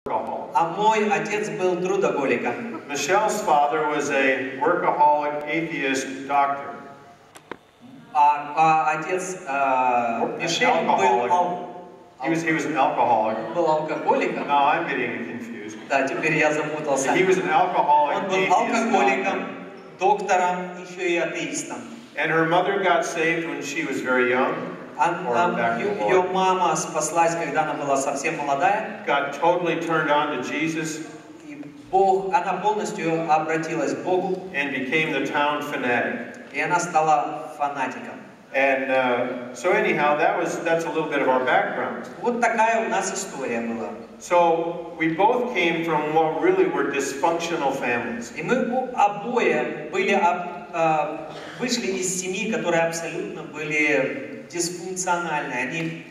workaholic. А мой отец был трудоголиком. Michelle's father was a workaholic atheist doctor. А отец Мишель He was an alcoholic. был алкоголиком. Now I'm getting confused. Да, теперь я запутался. He was an alcoholic Он был atheist алкоголиком, doctor. доктором, еще и атеистом. And her mother got saved when she was very young. Ее мама спаслась, когда она была совсем молодая. Got totally turned on to Jesus. И она полностью обратилась к Богу. And became the town fanatic. И она стала фанатиком. And so anyhow, that's a little bit of our background. Вот такая у нас история была. So we both came from what really were dysfunctional families. И мы обои вышли из семьи, которые абсолютно были дисфункциональные. Они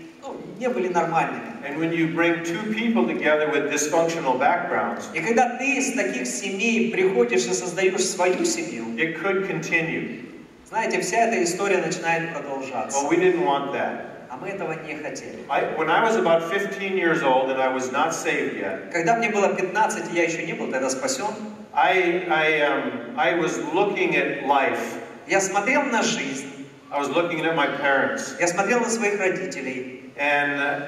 не были нормальными. And when you bring two people together with dysfunctional backgrounds, и когда ты из таких семей приходишь и создаешь свою семью, it could continue. Знаете, вся эта история начинает продолжаться. Well, we didn't want that. А мы этого не хотели. When I was about 15 years old and I was not saved yet, когда мне было 15, я еще не был тогда спасен. I was looking at life. Я смотрел на жизнь. I was looking at my parents. Я смотрел на своих родителей. And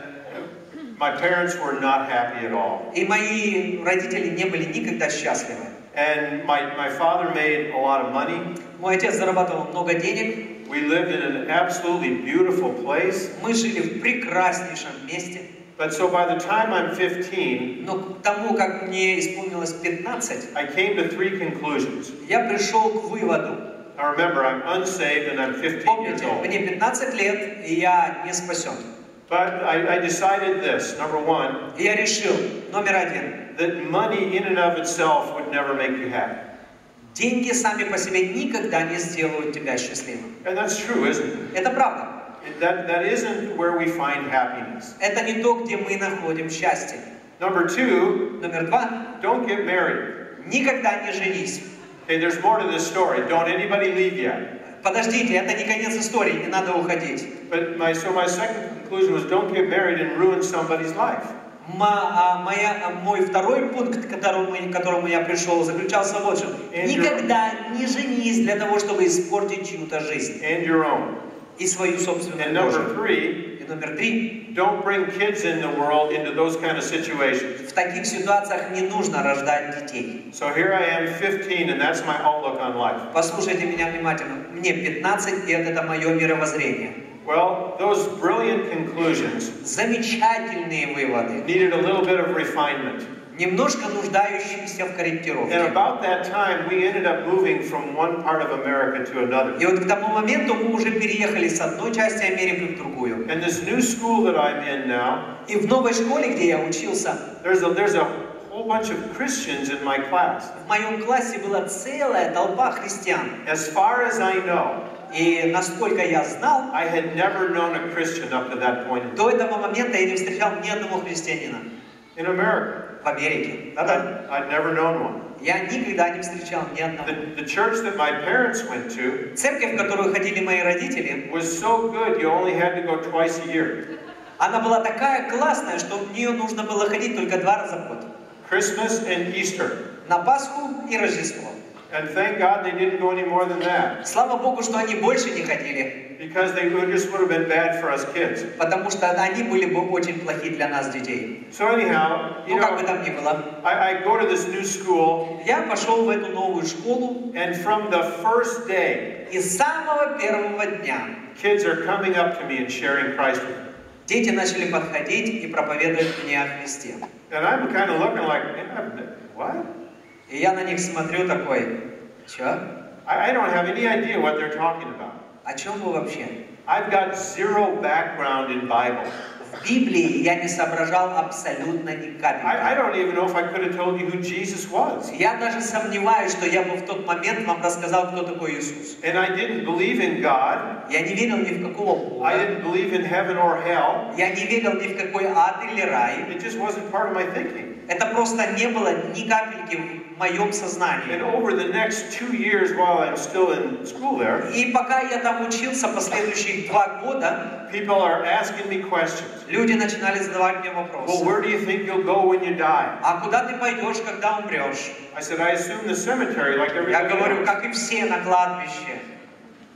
my parents were not happy at all. И мои родители не были никогда счастливы. And my father made a lot of money. Мой отец зарабатывал много денег. We lived in an absolutely beautiful place. Мы жили в прекраснейшем месте. But so by the time I'm 15, но к тому, как мне исполнилось 15, I came to three conclusions. Я пришел к выводу. Now remember, I'm unsaved and I'm 15 years old. Мне 15 лет, и я не спасен. But I decided this, number one. Я решил, номер один. That money in and of itself would never make you happy. Деньги сами по себе никогда не сделают тебя счастливым. And that's true, isn't it? Это правда. That isn't where we find happiness. Это не то, где мы находим счастье. Number two. Номер два. Don't get married. Никогда не женись. Okay, there's more to this story. Don't anybody leave yet. Подождите, это не конец истории, не надо уходить. But my second conclusion was don't get married and ruin somebody's life. Мой второй пункт, к которому я пришел, заключался вот в чем. Никогда не женись для того, чтобы испортить чью-то жизнь. And your own. И свою собственную And number three. И номер три. Don't bring kids in the world into those kind of situations. В таких ситуациях не нужно рождать детей. So here I am, 15, and that's my outlook on life. Послушайте меня внимательно. Мне 15, и это мое мировоззрение. Well, those brilliant conclusions замечательные выводы needed a little bit of refinement. Немножко нуждающиеся в корректировке. And about that time, we ended up moving from one part of America to another. И вот к тому моменту мы уже переехали с одной части Америки в другую. And this new school that I'm in now, и в новой школе, где я учился, there's a whole bunch of Christians in my class. В моем классе была целая толпа христиан. As far as I know, и насколько я знал, I had never known a Christian up to that point. До этого момента я не встречал ни одного христианина. In America. В Америке. I'd never known one. Я никогда не встречал ни одного. The church that my parents went to, церковь, в которую ходили мои родители, was so good you only had to go twice a year. Она была такая классная, что в нее нужно было ходить только 2 раза в год. Christmas and Easter. На Пасху и Рождество. And thank God they didn't go any more than that. Слава Богу, что они больше не ходили. Because they just would have been bad for us kids. Потому что они были бы очень плохи для нас, детей. So anyhow, как бы там ни было, I go to this new school. Я пошел в эту новую школу. And from the first day, и с самого первого дня, kids are coming up to me and sharing Christ with me. Дети начали подходить и проповедовать мне о Христе. And I'm kind of looking like, what? И я на них смотрю такой, чё? I don't have any idea what they're talking about. О чем вы вообще? I've got zero background in Bible. В Библии я не соображал абсолютно ни капельки. I don't even know if I could have told you who Jesus was. Я даже сомневаюсь, что я бы в тот момент вам рассказал, кто такой Иисус. And I didn't believe in God. Я не верил ни в какого Бога. I didn't believe in heaven or hell. Я не верил ни в какой ад или рай. It just wasn't part of my thinking. Это просто не было ни капельки в моем And сознании. over the next 2 years while I'm still in school there, И пока я там учился последующие 2 года, people are asking me questions. люди начинали задавать мне Well, вопросы. where do you think you'll go when you die? А куда ты пойдешь, когда умрешь? I said, I assume the cemetery like Я everybody говорю, else. как и все на кладбище.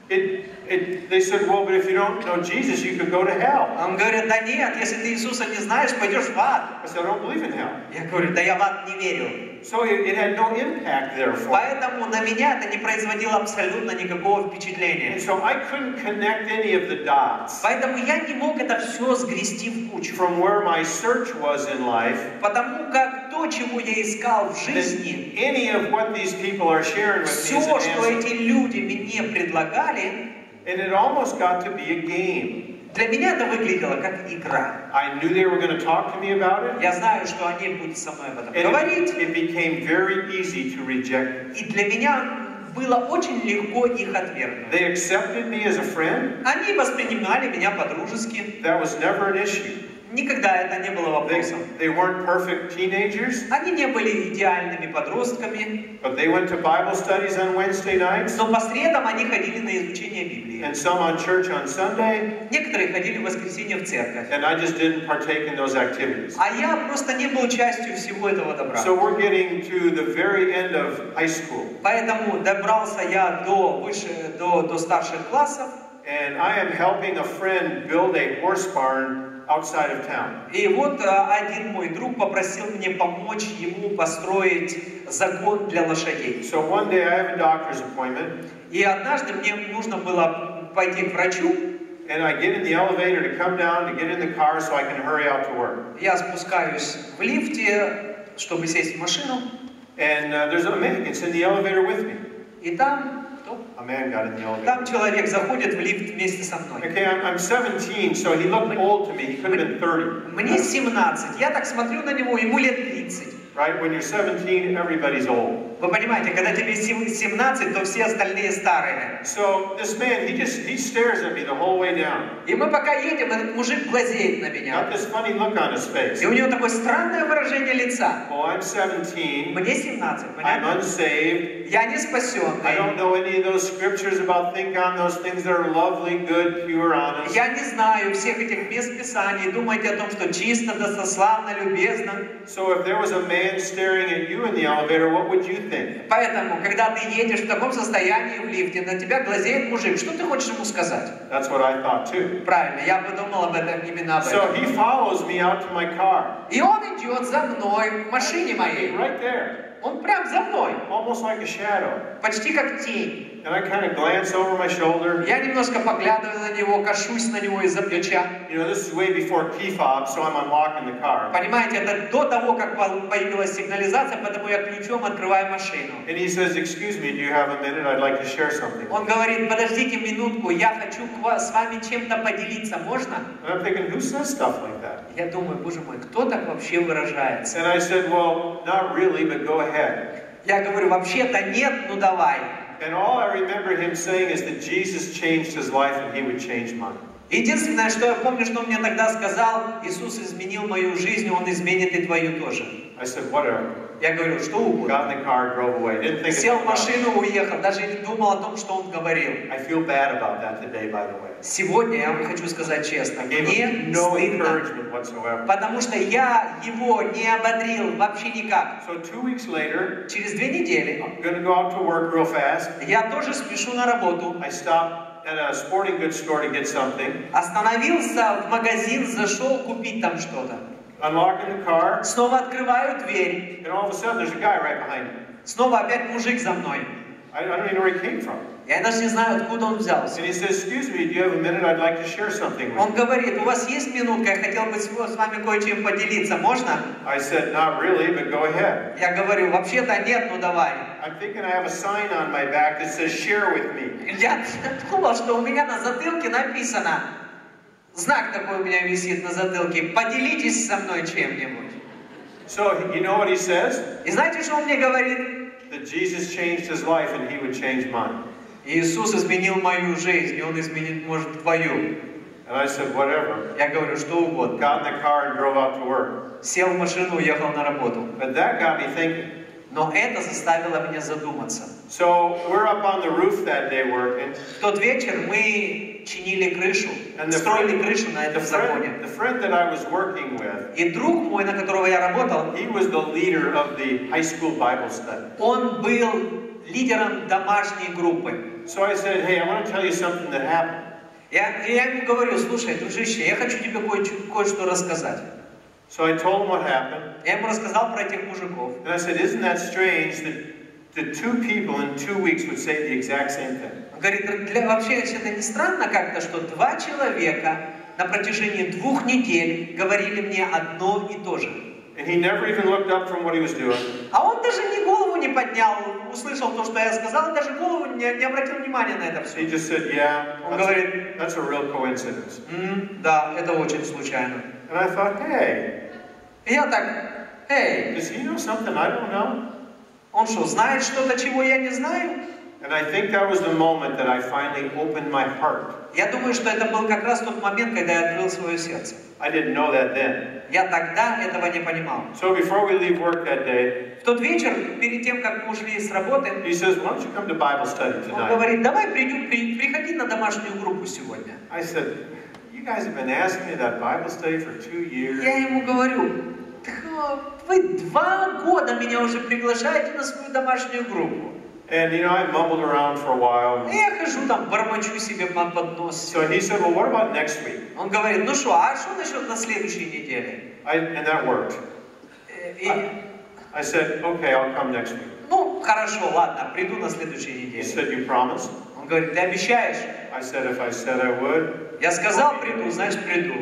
They said, well, but if you don't know Jesus, you could go to hell. Он говорит, да нет, если ты Иисуса не знаешь, пойдешь в ад. I said, I don't believe in hell. Я говорю, да я в ад не верю. So it had no impact therefore. Поэтому на меня это не производило абсолютно никакого впечатления. And so I couldn't connect any of the dots Поэтому я не мог это все сгрести в кучу. from where my search was in life, Потому как то, чего я искал в that жизни, any of what these people are sharing with me все, is an что answer. эти люди мне предлагали, And it almost got to be a game. для меня это выглядело как игра. I knew they were going to talk to me about it. Я знаю, что они будут со мной об этом And говорить. it became very easy to reject it. И для меня было очень легко их отвергнуть. They accepted me as a friend. Они воспринимали меня по-дружески. That was never an issue. Никогда это не было вопросом. They weren't perfect teenagers, Они не были идеальными подростками, but they went to Bible studies on Wednesday nights, но по средам они ходили на изучение Библии. and some on church on Sunday, Некоторые ходили в воскресенье в церковь. and I just didn't partake in those activities. А я просто не был частью всего этого добра. So we're getting to the very end of high school, Поэтому добрался я до старших классов. and I am helping a friend build a horse barn outside of town. И вот один мой друг попросил мне помочь ему построить загон для лошадей. So one day I have a doctor's appointment, И однажды мне нужно было пойти к врачу. and I get in the elevator to come down to get in the car so I can hurry out to work. Я спускаюсь в лифте, чтобы сесть в машину. And there's a man gets in the elevator with me. И там кто? A man got in the elevator. Там человек заходит в лифт вместе со мной. Okay, I'm 17, so he looked old to me. He could have been 30. Мне 17. Я так смотрю на него, ему лет 30. Right? When you're 17, everybody's old. Вы понимаете, когда тебе 17, то все остальные старые. So this man, he stares at me the whole way down. И мы пока едем, этот мужик глазеет на меня. Got this funny look on his face. И у него такое странное выражение лица. Well, I'm 17. Мне 17, I'm понятно? unsaved. Я не I спасенный. don't know any of those scriptures about think on those things that are lovely, good, pure, honest. Я не знаю всех этих мест Писаний. Думайте о том, что чисто, достославно, любезно. So if there was a man staring at you in the elevator, what would you think? Поэтому, когда ты едешь в таком состоянии в лифте, на тебя глазеет мужик, что ты хочешь ему сказать? That's what I thought too. Правильно, я подумал об этом, именно об So этом. he follows me out to my car. И он идет за мной в машине моей. Right there. Он прям за мной, Almost like a shadow. почти как тень. And I kind of glance over my shoulder. Я немножко поглядываю на него, кашусь на него из-за плеча. You know, this is way before PFOB, so I'm unlocking the car. Понимаете, это до того, как появилась сигнализация, поэтому я ключом открываю машину. And he says, excuse me, do you have a minute? I'd like to share something. Он говорит, подождите минутку, я хочу с вами чем-то поделиться, можно? And I'm thinking, who says stuff like that? Я думаю, боже мой, кто так вообще выражается? And I said, well, not really, but go ahead. Я говорю, вообще-то нет, ну давай. And all I remember him saying is that Jesus changed his life and he would change mine. Единственное, что я помню, что он мне тогда сказал, Иисус изменил мою жизнь, Он изменит и твою тоже. I said, whatever. Я говорю, что угодно. Got in the car, drove away. Didn't think Сел в about it. машину, уехал, даже не думал о том, что он говорил. I feel bad about that today, by the way. Сегодня я вам хочу сказать честно, I gave мне him no стыдно, encouragement whatsoever. потому что я его не ободрил вообще никак. So 2 weeks later, Через 2 недели I'm going to go out to work real fast. я тоже спешу на работу. I stopped at a sporting goods store to get something. Остановился в магазин, зашел купить там что-то. Unlocking the car, Снова открываю дверь. and all of a sudden there's a guy right behind me. Снова опять мужик за мной. I don't even know where he came from. Я даже не знаю, откуда он взялся. And he says, excuse me, do you have a minute? I'd like to share something with Он you. говорит, у вас есть минутка, я хотел бы с вами кое-чем поделиться, можно? I said, not really, but go ahead. Я говорю, вообще-то нет, ну давай. I'm thinking I have a sign on my back that says, share with me. Я думал, что у меня на затылке написано, знак такой у меня висит на затылке, поделитесь со мной чем-нибудь. So, you know what he says? И знаете, что он мне говорит? That Jesus changed his life and he would change mine. Иисус изменил мою жизнь, и Он изменит, может, твою. And I said, whatever. Я говорю, что угодно. Got in the car and drove out to work. Сел в машину, уехал на работу. But that got me thinking. Но это заставило меня задуматься. So we're up on the roof that day working. В тот вечер мы чинили крышу, строили крышу на этом заводе. The friend that I was working with, И друг мой, на которого я работал, he was the leader of the high school Bible study. он был лидером домашней группы. So I said, hey, I want to tell you something that happened. Я ему говорю, слушай, дружище, я хочу тебе кое-что рассказать. So I told him what happened. Я ему рассказал про этих мужиков. And I said, isn't that strange that the two people in 2 weeks would say the exact same thing? Он говорит, вообще это не странно как-то, что два человека на протяжении 2 недель говорили мне одно и то же. And he never even looked up from what he was doing. А он даже ни голову не поднял, услышал то, что я сказал, и даже голову не обратил внимания на это все. He just said, yeah, Он говорит, that's a real coincidence. Да, это очень случайно. And I thought, hey, И я так, эй, does he know something I don't know? он что, знает что-то, чего я не знаю? And I think that was the moment that I finally opened my heart. Я думаю, что это был как раз тот момент, когда я открыл свое сердце. I didn't know that then. Я тогда этого не понимал. So before we leave work that day, В тот вечер, перед тем, как мы ушли с работы, he says, why don't you come to Bible study он tonight? говорит, давай приходи на домашнюю группу сегодня. I said, you guys have been asking me that Bible study for 2 years. Я ему говорю, вы 2 года меня уже приглашаете на свою домашнюю группу. And you know, I mumbled around for a while. И я хожу там, бормочу себе под нос. So he said, well, what about next week? Он говорит, ну что, а что насчет на следующей неделе? And that worked. I said, okay, I'll come next week. Ну, хорошо, ладно, приду на следующей He неделе. said, you promise? Он говорит, ты обещаешь? I said, if I said I would. Я сказал, приду, значит приду.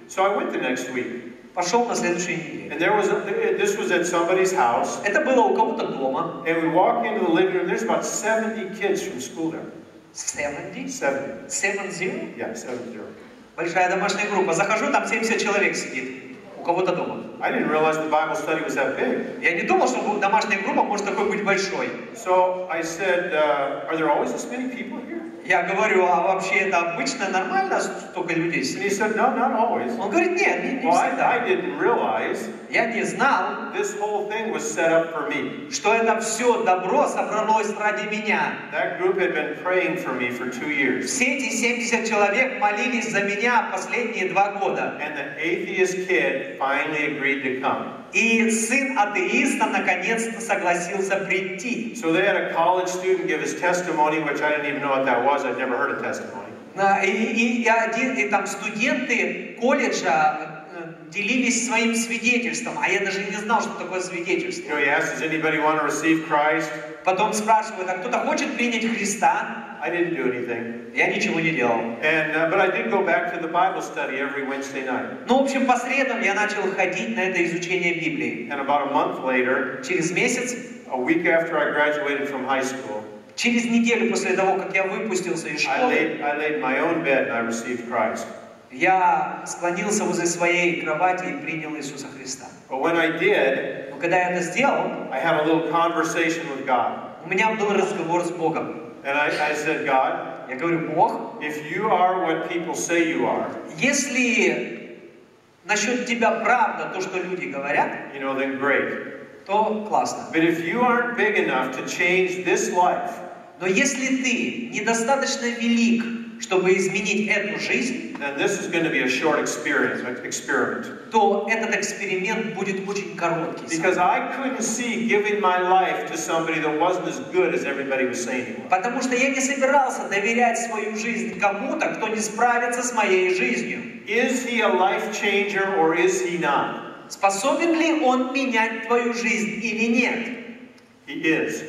So I went the next week. Пошел на следующей неделе. And this was at somebody's house. Это было у кого-то дома. And we walk into the living room. There's about 70 kids from school there. 70? 70. 70? Yeah, 70. Большая домашняя группа. Захожу, там 70 человек сидит. У кого-то дома. I didn't realize the Bible study was that big. Я не думал, что домашняя группа может такой быть большой. So I said, are there always this many people here? Я говорю, а вообще это обычно, нормально, столько людей And сидит? he said, no, not always. Он говорит, нет, не Well, всегда. I didn't realize Я не знал, this whole thing was set up for me. что это все добро собралось ради меня. That group had been praying for me for 2 years. Все эти 70 человек молились за меня последние 2 года. And the atheist kid finally agreed to come. И сын атеиста наконец-то согласился прийти. So they had a college student give his testimony, which I didn't even know what that was. I'd never heard a testimony. И там студенты колледжа делились своим свидетельством, а я даже не знал, что такое свидетельство. You know, he asked, does anybody want to receive Christ? Потом спрашивают, а кто-то хочет принять Христа? I didn't do anything. Я ничего не делал. But I did go back to the Bible study every Wednesday night. Ну, в общем, по средам я начал ходить на это изучение Библии. And about a month later, Через месяц, a week after I graduated from high school, через неделю после того, как я выпустился из I школы, laid in my own bed and I received Christ. я склонился возле своей кровати и принял Иисуса Христа. But when I did, Но когда я это сделал, I had a little conversation with God. у меня был разговор с Богом. And I said, God, Я говорю, Бог, if you are what people say you are, если насчет тебя правда то, что люди говорят, you know, then great. то классно. But if you aren't big enough to change this life, Но если ты недостаточно велик, чтобы изменить эту жизнь, then this is going to be a short experiment. то этот эксперимент будет очень короткий. Because I couldn't see giving my life to somebody that wasn't as good as everybody was saying he was. Потому что я не собирался доверять свою жизнь кому-то, кто не справится с моей жизнью. Is he a life changer or is he not? Способен ли он менять твою жизнь или нет? He is.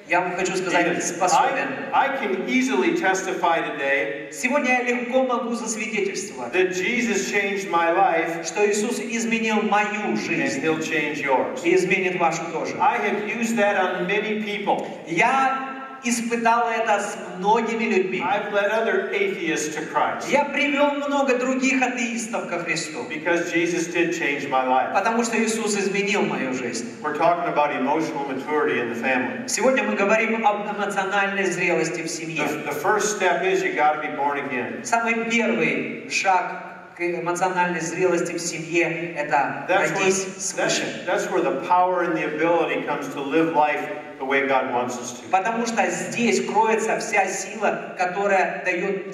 Я вам хочу сказать, He is. способен. I can easily testify today Сегодня я легко могу засвидетельствовать, that Jesus changed my life что Иисус изменил мою and жизнь he'll change yours. и изменит вашу тоже. I have used that on many people. Я испытал это с многими людьми. I've led other atheists to Christ. Я привел много других атеистов ко Христу. Because Jesus did change my life. Потому что Иисус изменил мою жизнь. We're talking about emotional maturity in the family. Сегодня мы говорим об эмоциональной зрелости в семье. The first step is you got to be born again. Самый первый шаг к эмоциональной зрелости в семье – это родись свыше. That's where the power and the ability comes to live life the way God wants us to. Потому что здесь кроется вся сила, которая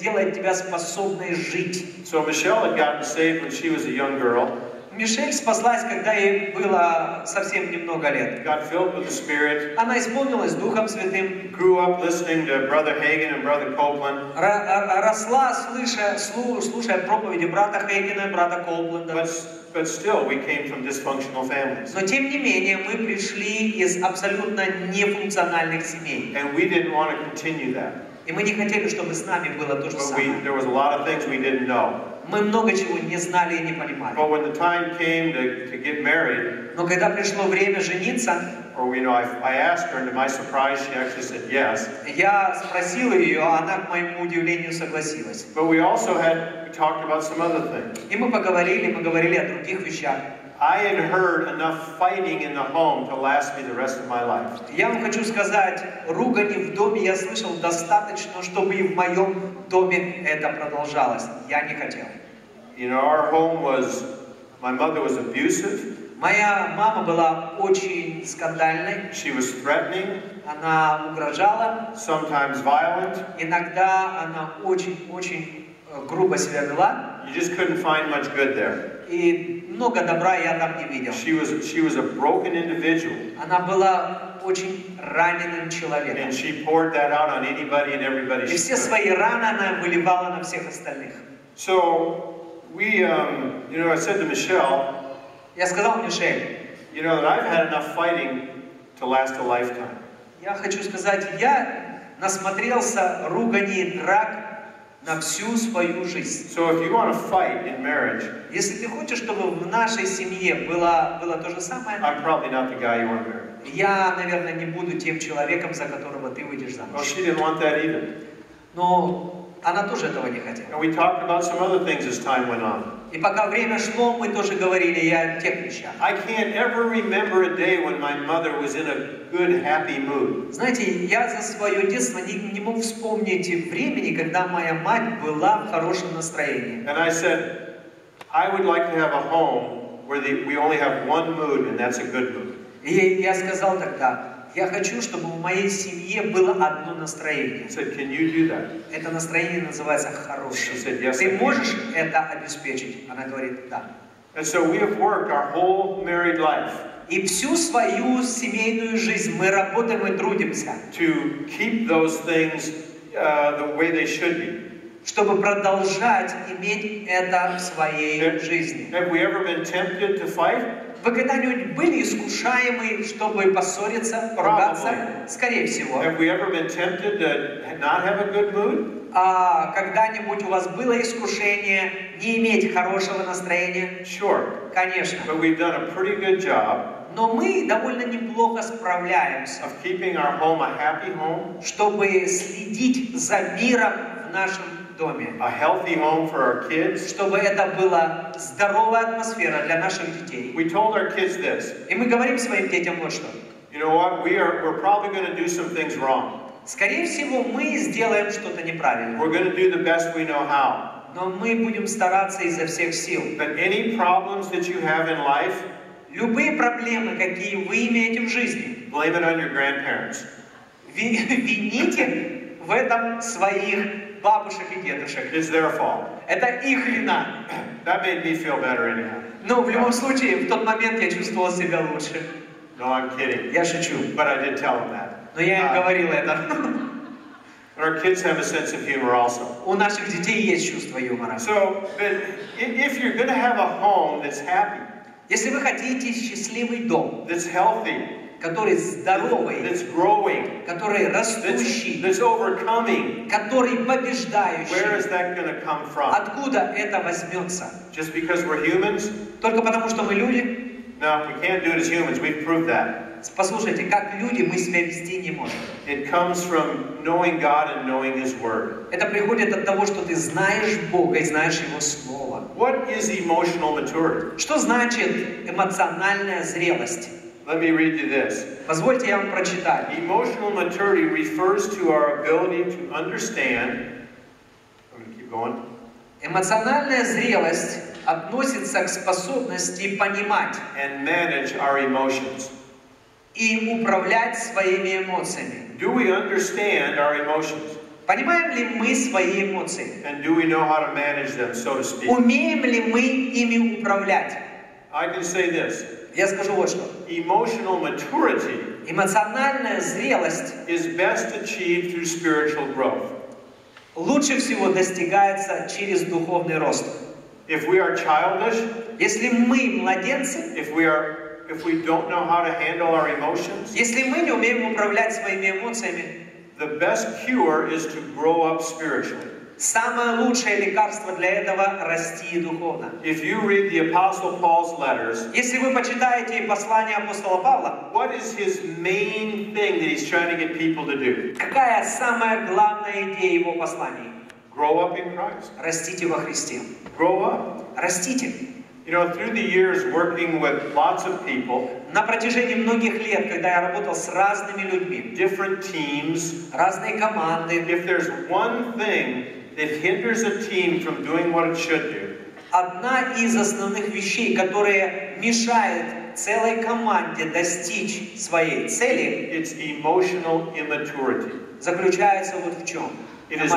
делает тебя способной жить. So Michelle had gotten saved when she was a young girl. Мишель спаслась, когда ей было совсем немного лет. Got filled with the Spirit. Она исполнилась Духом Святым. Grew up listening to Brother Hagin and Brother Copeland. Росла, слушая проповеди брата Хейгена и брата Коупленда. But still, we came from dysfunctional families. Но тем не менее, мы пришли из абсолютно нефункциональных семей. And we didn't want to continue that. И мы не хотели, чтобы с нами было то же But самое. there was a lot of things we didn't know. Мы много чего не знали и не понимали. But when the time came to get married, Но когда пришло время жениться, or I asked her, and to my surprise, she actually said yes. я спросил ее, а она, к моему удивлению, согласилась. But we talked about some other things. И мы говорили о других вещах. I had heard enough fighting in the home to last me the rest of my life. Я вам хочу сказать, ругани в доме я слышал достаточно, чтобы и в моем доме это продолжалось. Я не хотел. You know, my mother was abusive. Моя мама была очень скандальной. She was threatening. Она угрожала. Sometimes violent. Иногда она очень грубо себя вела. You just couldn't find much good there. И много добра я там не видел. She was a broken individual. Она была очень раненым человеком. And she poured that out on anybody and everybody. И все свои раны она выливала на всех остальных. So I said to Michelle. Я сказал Мишель. You know that I've had enough fighting to last a lifetime. Я хочу сказать, я насмотрелся руганий и драк на всю свою жизнь. So if you want to fight in marriage, если ты хочешь, чтобы в нашей семье было то же самое, I'm probably not the guy you want to marry. Я, наверное, не буду тем человеком, за которого ты выйдешь замуж. Well, she didn't want that either. Но она тоже этого не хотела. And we talked about some other things as time went on. И пока время шло, мы тоже говорили и о тех вещах. I can't ever remember a day when my mother was in a good, happy mood. Знаете, я за свое детство не мог вспомнить времени, когда моя мать была в хорошем настроении. And I said, I would like to have a home where we only have one mood, and that's a good mood. И я сказал тогда, я хочу, чтобы в моей семье было одно настроение. I said, can you do that? Это настроение называется хорошее. She said, yes, Ты можешь это обеспечить? Она говорит, да. And so we have worked our whole married life. И всю свою семейную жизнь мы работаем и трудимся. To keep those things the way they should be. Чтобы продолжать иметь это в своей жизни. Have we ever been tempted to fight? Вы когда-нибудь были искушаемы, чтобы поссориться, поругаться? Скорее всего. Have we ever been tempted to not have a good mood? А когда-нибудь у вас было искушение не иметь хорошего настроения? Sure. Конечно. But we've done a pretty good job. Но мы довольно неплохо справляемся. Of keeping our home a happy home. Чтобы следить за миром в нашем доме. A healthy home for our kids. Чтобы это была здоровая атмосфера для наших детей. We told our kids this. И мы говорим своим детям вот что. You know what? We're probably going to do some things wrong. Скорее всего, мы сделаем что-то неправильно. We're going to do the best we know how. Но мы будем стараться изо всех сил. But any problems that you have in life, любые проблемы, какие вы имеете в жизни, blame it on your grandparents. Вините в этом своих бабушек и дедушек. It's their fault. Это их вина. That made me feel better anyhow. Но в любом случае, в тот момент я чувствовал себя лучше. No, I'm kidding. Я шучу. But I did tell them that. Но я им говорил это. Our kids have a sense of humor also. У наших детей есть чувство юмора. So, but if you're going to have a home that's happy, если вы хотите счастливый дом, that's healthy, который здоровый, that's growing, который растущий, that's overcoming, который побеждающий, where is that going to come from? Откуда это возьмется? Just because we're humans? Только потому, что мы люди? No, we can't do it as humans. We've proved that. Послушайте, как люди мы себя вести не можем. It comes from knowing God and knowing His Word. Это приходит от того, что ты знаешь Бога и знаешь Его Слово. What is emotional maturity? Что значит эмоциональная зрелость? Let me read you this. Позвольте я вам прочитаю. Emotional maturity refers to our ability to understand. I'm going to keep going. Эмоциональная зрелость относится к способности понимать And manage our emotions. и управлять своими эмоциями. Do we understand our emotions? Понимаем ли мы свои эмоции? And do we know how to manage them, so to speak? Умеем ли мы ими управлять? I can say this. Я скажу вот что. Emotional maturity Эмоциональная зрелость is best achieved through spiritual growth. лучше всего достигается через духовный рост. If we are childish, Если мы младенцы, if we don't know how to handle our emotions, если мы не умеем управлять своими эмоциями, the best cure is to grow up spiritually. самое лучшее лекарство для этого – расти духовно. If you read the Apostle Paul's letters, Если вы почитаете послание апостола Павла, what is his main thing that he's trying to get people to do? какая самая главная идея его посланий? Grow up in Christ. Растите во Христе. Grow up. Растите. You know, through the years working with lots of people, На протяжении многих лет, когда я работал с разными людьми, different teams, разные команды, if there's one thing that hinders a team from doing what it should do, одна из основных вещей, которые мешают целой команде достичь своей цели, it's emotional immaturity. заключается вот в чем.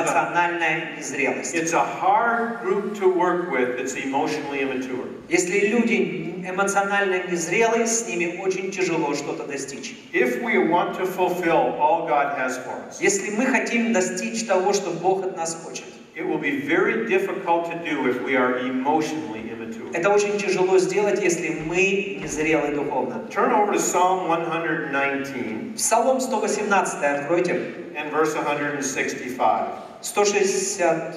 Эмоциональная незрелость. It's a hard group to work with that's emotionally immature. Если люди эмоционально незрелые, с ними очень тяжело что-то достичь. If we want to fulfill all God has for us, Если мы хотим достичь того, что Бог от нас хочет, it will be very difficult to do if we are emotionally immature. это очень тяжело сделать, если мы незрелы духовно. Turn over to Psalm 119 Псалом 118 откройте. and verse 165. 160